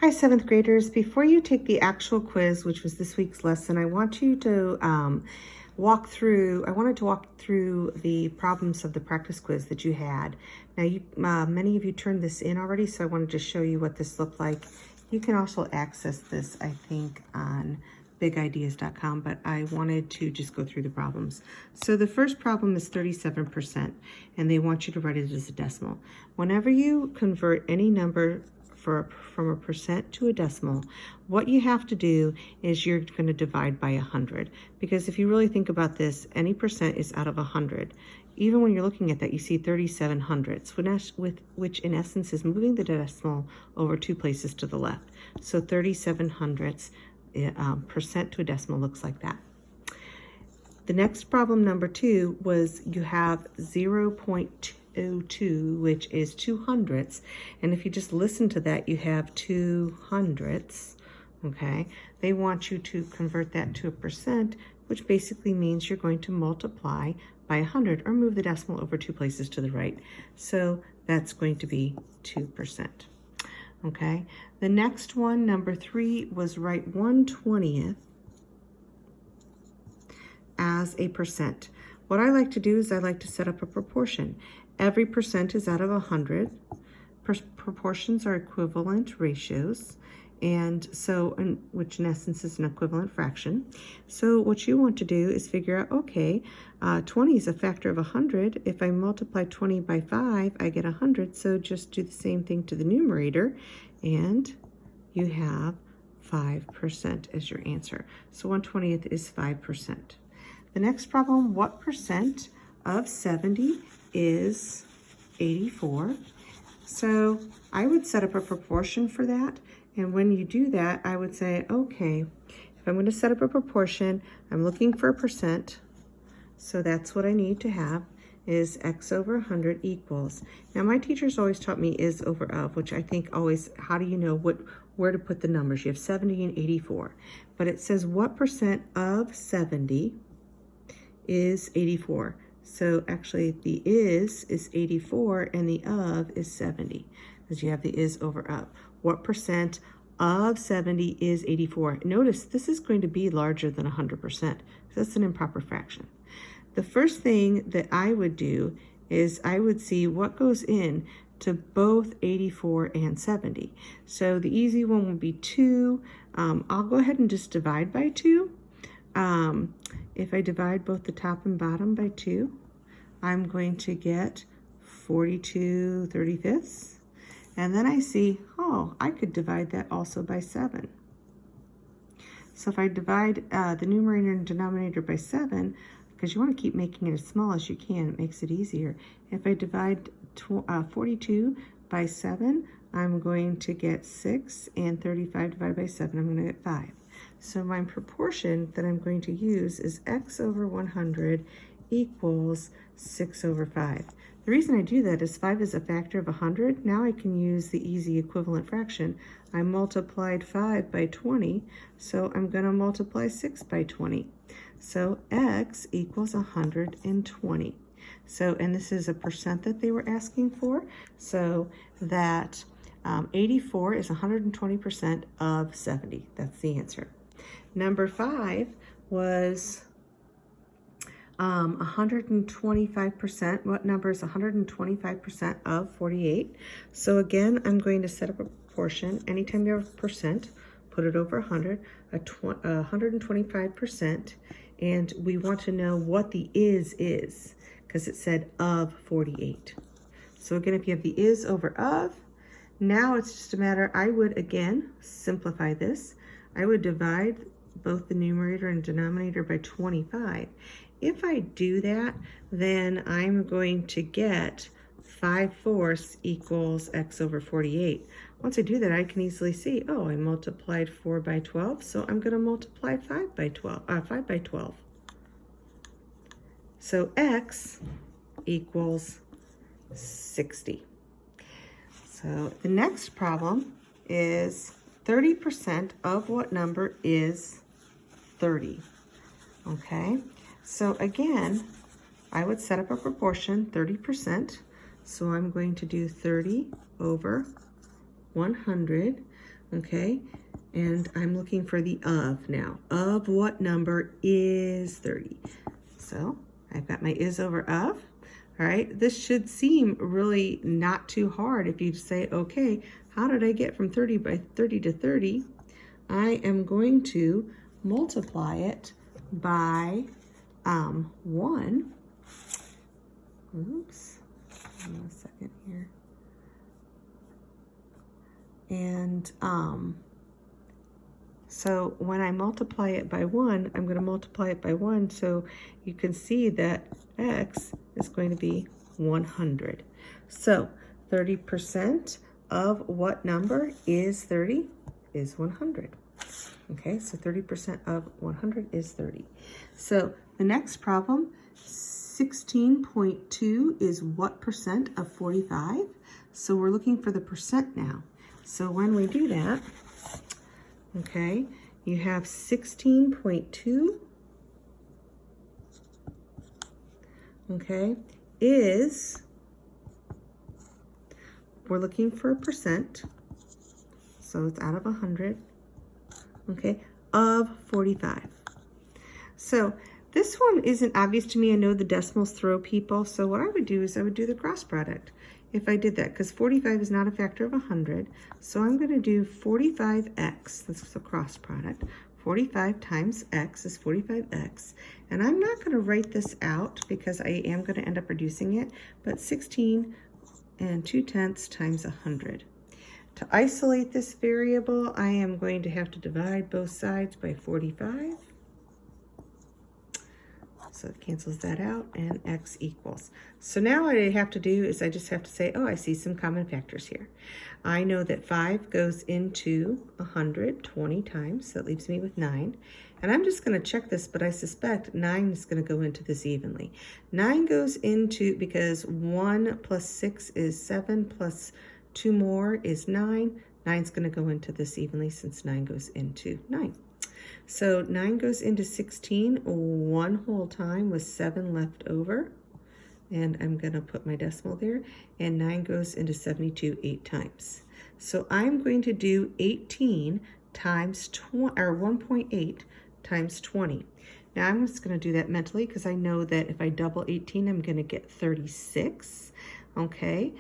Hi, seventh graders. Before you take the actual quiz, which was this week's lesson, I want you to I wanted to walk through the problems of the practice quiz that you had. Now, many of you turned this in already, so I wanted to show you what this looked like. You can also access this, I think, on bigideas.com, but I wanted to just go through the problems. So the first problem is 37%, and they want you to write it as a decimal. Whenever you convert any number from a percent to a decimal, what you have to do is you're going to divide by 100, because if you really think about this, any percent is out of 100. Even when you're looking at that, you see 37 hundredths, which in essence is moving the decimal over 2 places to the left. So 37 hundredths percent to a decimal looks like that. The next problem, number 2, was you have 0.02, which is 2 hundredths, and if you just listen to that, you have 2 hundredths. Okay, they want you to convert that to a percent, which basically means you're going to multiply by 100 or move the decimal over 2 places to the right. So that's going to be 2%. Okay, the next one, number 3, was write 1/20th as a percent. What I like to do is I like to set up a proportion. Every percent is out of 100. Proportions are equivalent ratios, and so, which in essence is an equivalent fraction. So what you want to do is figure out, okay, 20 is a factor of 100. If I multiply 20 by 5, I get 100. So just do the same thing to the numerator, and you have 5% as your answer. So 1/20th is 5%. The next problem, what percent of 70 is 84? So I would set up a proportion for that. And when you do that, I would say, okay, if I'm going to set up a proportion, I'm looking for a percent. So that's what I need to have, is x over 100 equals. Now, my teachers always taught me is over of, which I think always, how do you know where to put the numbers? You have 70 and 84. But it says what percent of 70 is 84. So actually the is 84 and the of is 70, because you have the is over of. What percent of 70 is 84? Notice this is going to be larger than 100%. That's an improper fraction. The first thing that I would do is I would see what goes in to both 84 and 70. So the easy one would be 2. I'll go ahead and just divide by 2. If I divide both the top and bottom by 2, I'm going to get 42 35ths. And then I see, oh, I could divide that also by 7. So if I divide the numerator and denominator by 7, because you want to keep making it as small as you can, it makes it easier. If I divide 42 by 7, I'm going to get 6, and 35 divided by 7, I'm going to get 5. So my proportion that I'm going to use is x over 100 equals 6 over 5. The reason I do that is 5 is a factor of 100. Now I can use the easy equivalent fraction. I multiplied 5 by 20, so I'm going to multiply 6 by 20. So x equals 120. So, and this is a percent that they were asking for, so that 84 is 120% of 70. That's the answer. Number 5 was 125%. What number is 125% of 48? So again, I'm going to set up a proportion. Anytime you have a percent, put it over 100, 125%, and we want to know what the is, because it said of 48. So again, if you have the is over of, now it's just a matter, I would again simplify this. I would divide both the numerator and denominator by 25. If I do that, then I'm going to get 5/4 equals x over 48. Once I do that, I can easily see, oh, I multiplied 4 by 12, so I'm going to multiply 5 by 12. So x equals 60. So the next problem is 30% of what number is 30? Okay. So again, I would set up a proportion, 30%. So I'm going to do 30 over 100, okay? And I'm looking for the of now. Of what number is 30? So I've got my is over of. All right, this should seem really not too hard if you say, okay, how did I get from 30 to 30? I am going to multiply it by 1. Oops, hold on a second here. And so when I multiply it by 1, I'm going to multiply it by 1, so you can see that x is going to be 100. So 30% of what number is 30? Is 100. Okay, so 30% of 100 is 30. So the next problem, 16.2 is what percent of 45? So we're looking for the percent now. So when we do that, okay, you have 16.2, okay, is, we're looking for a percent, so it's out of 100, okay, of 45. So this one isn't obvious to me. I know the decimals throw people, so what I would do is I would do the cross product if I did that, because 45 is not a factor of 100. So I'm going to do 45x, this is a cross product. 45 times x is 45x. And I'm not going to write this out because I am going to end up reducing it, but 16 and 2/10 times 100. To isolate this variable, I am going to have to divide both sides by 45. So it cancels that out, and x equals. So now what I have to do is I just have to say, oh, I see some common factors here. I know that 5 goes into 100 20 times, so that leaves me with 9. And I'm just going to check this, but I suspect 9 is going to go into this evenly. 9 goes into, because 1 plus 6 is 7, plus 2 more is 9. 9 is going to go into this evenly since 9 goes into 9. So 9 goes into 16 one whole time with 7 left over. And I'm going to put my decimal there. And 9 goes into 72 8 times. So I'm going to do 18 times 20, or 1.8 times 20. Now I'm just going to do that mentally because I know that if I double 18, I'm going to get 36. Okay,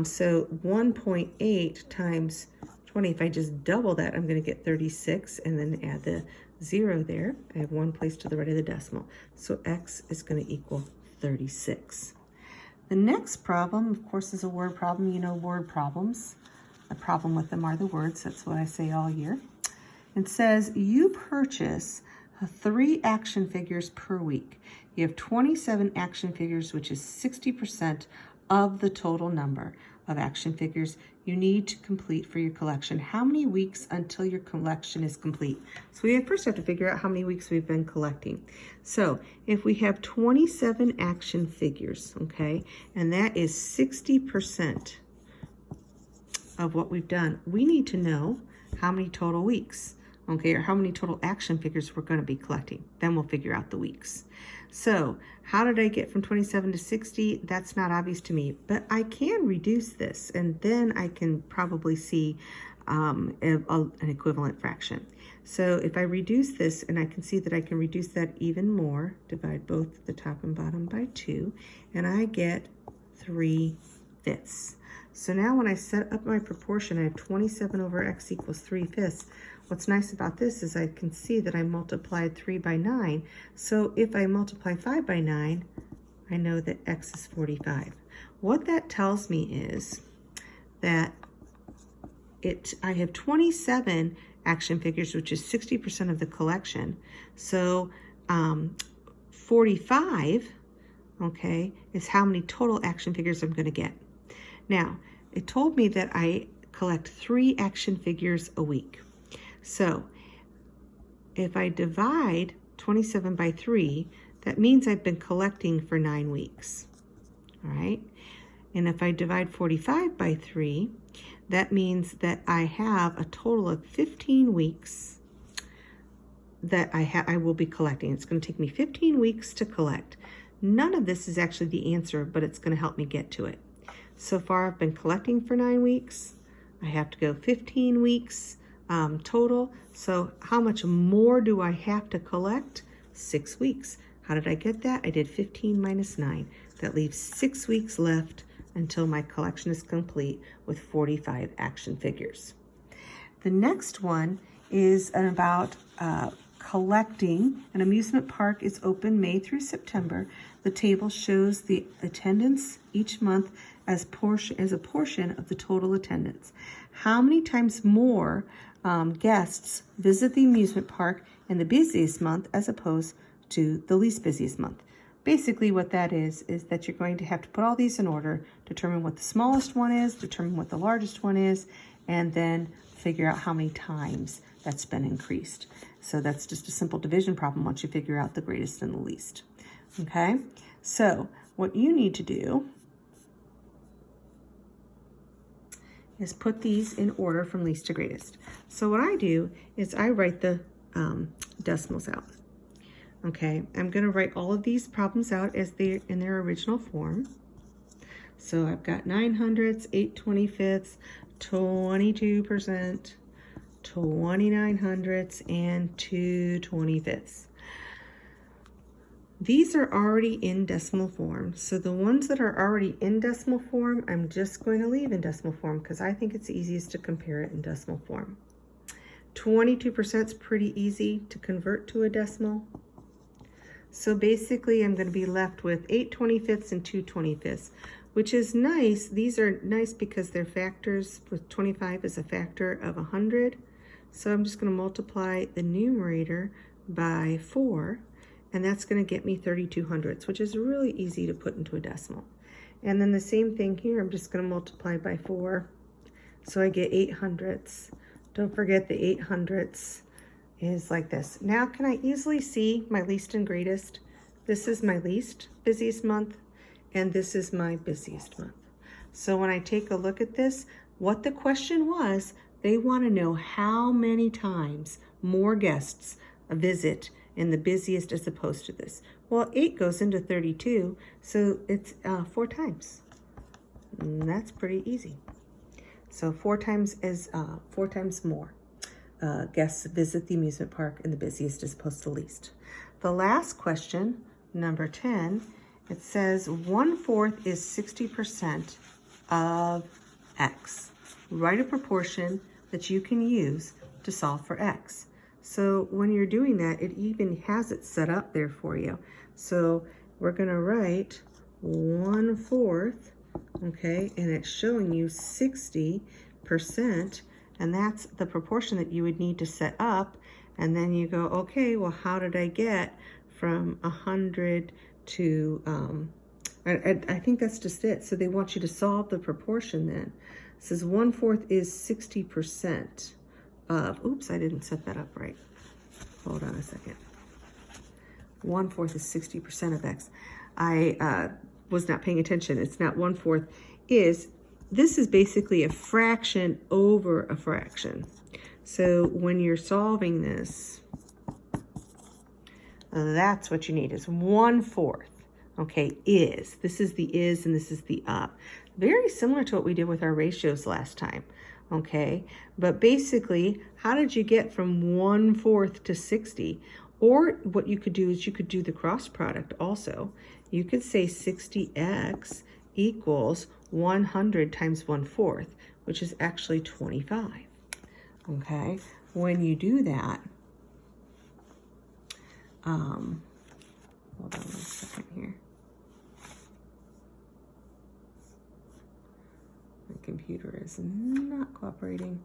so 1.8 times 20, if I just double that, I'm going to get 36, and then add the 0 there. I have one place to the right of the decimal. So x is going to equal 36. The next problem, of course, is a word problem. You know word problems. The problem with them are the words. That's what I say all year. It says you purchase 3 action figures per week. You have 27 action figures, which is 60% of the total number of action figures you need to complete for your collection. How many weeks until your collection is complete? So we first have to figure out how many weeks we've been collecting. So if we have 27 action figures, okay, and that is 60% of what we've done, we need to know how many total weeks, okay, or how many total action figures we're going to be collecting. Then we'll figure out the weeks. So how did I get from 27 to 60? That's not obvious to me, but I can reduce this, and then I can probably see an equivalent fraction. So if I reduce this, and I can see that I can reduce that even more, divide both the top and bottom by 2, and I get 3/5. So now when I set up my proportion, I have 27 over x equals 3/5. What's nice about this is I can see that I multiplied 3 by 9. So if I multiply 5 by 9, I know that x is 45. What that tells me is that I have 27 action figures, which is 60% of the collection. So 45, okay, is how many total action figures I'm going to get. Now, it told me that I collect 3 action figures a week. So if I divide 27 by 3, that means I've been collecting for 9 weeks. All right. And if I divide 45 by 3, that means that I have a total of 15 weeks that I will be collecting. It's going to take me 15 weeks to collect. None of this is actually the answer, but it's going to help me get to it. So far, I've been collecting for 9 weeks. I have to go 15 weeks total. So how much more do I have to collect? 6 weeks. How did I get that? I did 15 minus 9. That leaves 6 weeks left until my collection is complete with 45 action figures. The next one is about collecting. An amusement park is open May through September. The table shows the attendance each month as a portion of the total attendance. How many times more guests visit the amusement park in the busiest month as opposed to the least busiest month? Basically what that is that you're going to have to put all these in order, determine what the smallest one is, determine what the largest one is, and then figure out how many times that's been increased. So that's just a simple division problem once you figure out the greatest and the least. Okay, so what you need to do is put these in order from least to greatest. So what I do is I write the decimals out. Okay, I'm going to write all of these problems out as they're in their original form. So I've got 900ths, 8/25ths, 22%, 2900ths, and 2/25ths. These are already in decimal form. So the ones that are already in decimal form, I'm just going to leave in decimal form because I think it's easiest to compare it in decimal form. 22% is pretty easy to convert to a decimal. So basically I'm going to be left with 8/25ths and 2/25ths, which is nice. These are nice because they're factors, with 25 is a factor of 100. So I'm just going to multiply the numerator by 4, and that's going to get me 32/100ths, which is really easy to put into a decimal. And then the same thing here, I'm just going to multiply by 4, so I get 800ths. Don't forget the 800ths is like this. Now can I easily see my least and greatest? This is my least busiest month, and this is my busiest month. So when I take a look at this, what the question was, they want to know how many times more guests visit in the busiest as opposed to this. Well, 8 goes into 32, so it's 4 times. And that's pretty easy. So 4 times is 4 times more guests visit the amusement park in the busiest as opposed to least. The last question, number 10, it says 1/4 is 60% of X. Write a proportion that you can use to solve for X. So when you're doing that, it even has it set up there for you. So we're going to write 1/4, okay, and it's showing you 60%, and that's the proportion that you would need to set up. And then you go, okay, well, how did I get from 100 to, I think that's just it. So they want you to solve the proportion then. It says 1/4 is 60% of, oops, I didn't set that up right. Hold on a second. 1/4 is 60% of X. I was not paying attention. It's not 1/4 is, this is basically a fraction over a fraction. So when you're solving this, that's what you need is 1/4. Okay, is. This is the is and this is the up. Very similar to what we did with our ratios last time. Okay, but basically, how did you get from 1/4 to 60? Or what you could do is you could do the cross product also. You could say 60x equals 100 times 1/4, which is actually 25. Okay, when you do that, hold on 1 second here. My computer is not cooperating.